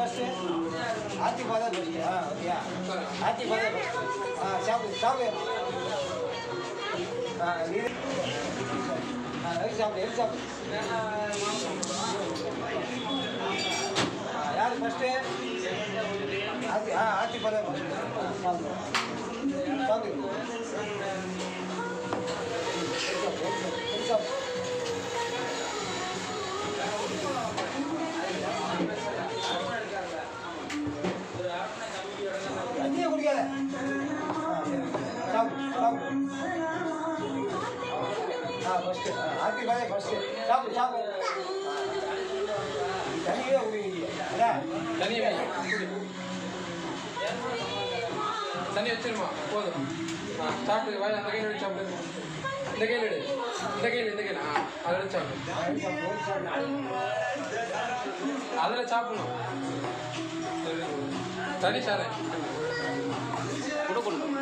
first ஆத்தி பாதா first ஓகேயா ஆத்தி பாதா ஃபர்ஸ்ட் சாப்பிடு சாப்பிடு நீ சாப்பிடு சாப்பிடு யார் ஃபர்ஸ்ட்டு ஆத்தி ஆத்தி பாதா ஃபர்ஸ்ட் சாப்பிடு சாப்பிடு தண்ணியை குடிக்காத சாப்பிடு சாப்பிடு ஃபஸ்ட்டு ஆத்தி பாதே ஃபஸ்ட்டு சாப்பிடு சாப்பிடு தண்ணியே குடிக்கிறீங்க தண்ணியை தண்ணி வச்சிருமா போதும் சாப்பிட்டு வாய் அந்த கையில் எடுத்து சாப்பிடு இந்த கையில் எடு இந்த கையில் அதை எடுத்து சாப்பிடு அதில் சாப்பிடணும் தனி சாரை கொடுக்கணும்